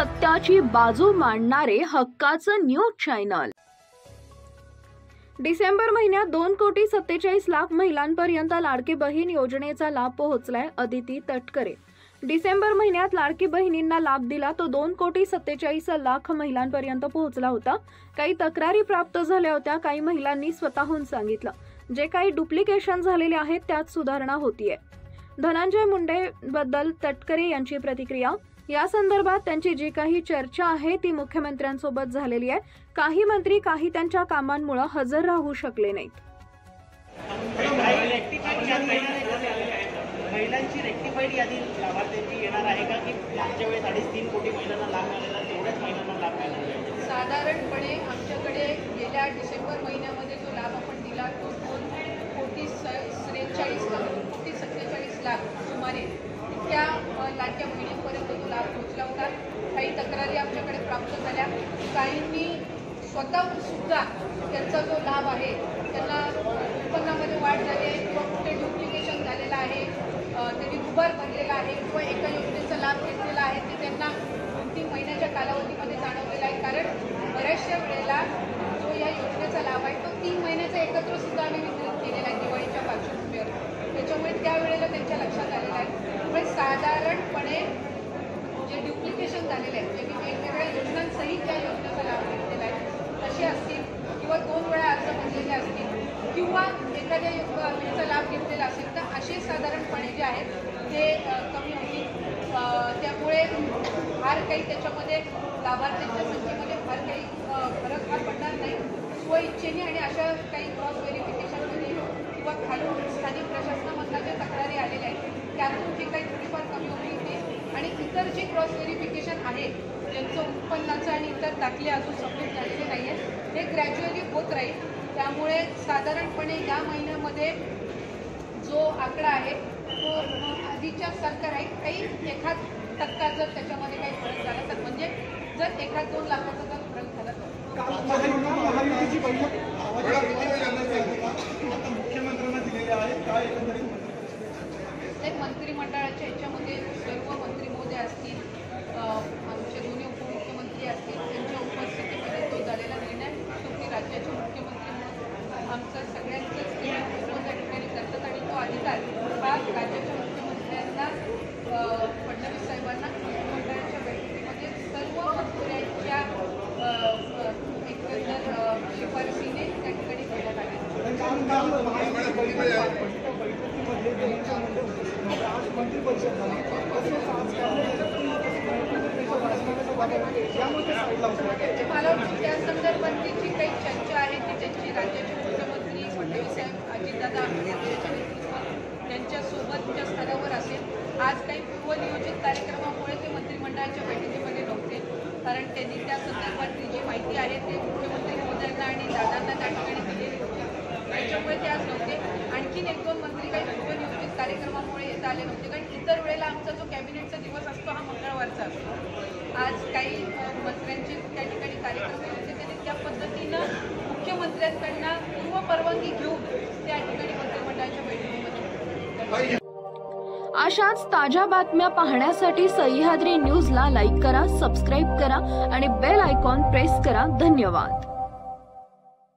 सत्याची बाजू मांडणारे हक्काचं न्यूज चॅनल। डिसेंबर महिन्यात 2,47,00,000 महिलांपर्यंत लाडकी बहीण योजनेचा लाभ पोहोचलाय। अदिती तटकरे। डिसेंबर महिन्यात लाडकी बहिणींना लाभ दिला तो 2,47,00,000 महिलांपर्यंत पोहोचला होता। काही तक्रारी प्राप्त झाल्या होत्या, काही महिलांनी स्वतःहून सांगितलं। जे काही डुप्लिकेशन झालेले आहेत त्यात सुधारणा होतीये। धनंजय मुंडे बद्दल तटकरे यांची प्रतिक्रिया। या संदर्भात त्यांची जी काही चर्चा आहे ती मुख्यमंत्र्यांसोबत झालेली आहे। काही मंत्री काही त्यांच्या कामांमुळे हजर राहू शकले नाहीत। महिलांची रेक्टिफाईड यादी लाभार्थ्यांची येणार आहे का की मागच्या वेळेस 3.5 कोटी महिलांना लाभ मिळालेला तेवढ्याच महिलांना लाभ मिळाला? साधारणपणे आमच्याकडे गेल्या डिसेंबर महिन्यामध्ये जो लाभ आपण दिला तो 2,47,00,000 सुमारे इतक्या लाडक्या बहिणींपर्यंत तो लाभ पोहोचला होता। काही तक्रारी आमच्याकडे प्राप्त झाल्या, काहींनी स्वतःहून सुद्धा त्यांचा जो लाभ आहे त्यांना उत्पन्नामध्ये वाढ झाली आहे किंवा कुठे डुप्लिकेशन झालेलं आहे, त्यांनी दुबार भरलेला आहे किंवा एका योजनेचा लाभ घेतलेला आहे ते त्यांना 2-3 महिन्याच्या कालावधीमध्ये जाणवलेला आहे। कारण बऱ्याचशा वेळेला जो या योजनेचा लाभ आहे तो 3 महिन्याचा एकत्र सुद्धा आम्ही वितरित केलेला आहे दिवाळीच्या पार्श्वभूमीवर, त्याच्यामुळे त्यावेळेला त्यांच्या लक्षात आलेलं आहे। त्यामुळे साधारणपणे जे डुप्लिकेशन झालेले आहेत, ज्यांनी वेगवेगळ्या योजनांसहित त्या योजनेचा लाभ घेतलेला आहे तसे असतील किंवा 2 वेळा अर्ज भरलेले असतील किंवा एखाद्या योजनेचा लाभ घेतलेला असेल तर असे साधारणपणे जे आहेत ते कमी होतील। त्यामुळे फार काही त्याच्यामध्ये लाभार्थ्यांच्या संख्येमध्ये फार काही फरक हा पडणार नाही। स्वइच्छेने आणि अशा काही क्रॉस व्हेरिफिकेशनमध्ये किंवा खालून स्थानिक प्रशासनामधल्या ज्या तक्रारी आलेल्या आहेत त्यातून जे काही थोडीफार कमी होईल आणि इतर जे क्रॉस व्हेरिफिकेशन आहे ज्यांचं उत्पन्नाचं आणि इतर दाखले अजून सबमिट झालेले नाही आहेत हे ग्रॅज्युअली होत राहील। त्यामुळे साधारणपणे या महिन्यामध्ये जो आकडा आहे तो आधीच्या सारखा राहील। काही एखाद टक्का जर त्याच्यामध्ये काही फरक झाला तर म्हणजे जर 1-2 लाखाचा जर फरक झाला तर मंत्रिमंडळाच्या याच्यामध्ये सर्व मंत्री महोदय असतील, आमचे दोन्ही उपमुख्यमंत्री असतील, त्यांच्या उपस्थितीमध्ये तो झालेला निर्णय शेवटी राज्याचे मुख्यमंत्री म्हणून आमचं सगळ्यांचंच त्या ठिकाणी करतात आणि तो अधिकार हा राज्याच्या मुख्यमंत्र्यांना फडणवीस साहेबांना मंत्रिमंडळाच्या बैठकीमध्ये सर्व मंत्र्यांच्या एकंदर शिफारसीने त्या ठिकाणी देण्यात आले। मला वाटतं त्या संदर्भातली जी काही चर्चा आहे ती त्यांची राज्याचे मुख्यमंत्री फडणवीस साहेब अजितदादा यांच्यासोबतच्या स्तरावर असेल। आज काही पूर्वनियोजित कार्यक्रमामुळे ते मंत्रिमंडळाच्या बैठकीमध्ये नव्हते, कारण त्यांनी त्या संदर्भातली जी माहिती आहे ते मुख्यमंत्री महोदयांना आणि दादांना त्या ठिकाणी दिलेली होती, त्याच्यामुळे ते आज नव्हते। आणखीन 1-2 मंत्री काही पूर्वनियोजित कार्यक्रमामुळे येता आले नव्हते, कारण इतर वेळेला आमचा जो कॅबिनेटचा दिवस असतो हा मंगळवारचा असतो। आज काही मंत्र्यांचे त्या ठिकाणी कार्यक्रम होते, त्यांनी त्या पद्धतीनं मुख्यमंत्र्यांकडनं पूर्व परवानगी घेऊन त्या ठिकाणी मंत्रिमंडळाच्या बैठकीमध्ये। अशाच ताज्या बातम्या पाहण्यासाठी सह्याद्री न्यूजला लाईक करा, सबस्क्राईब करा आणि बेल आयकॉन प्रेस करा। धन्यवाद।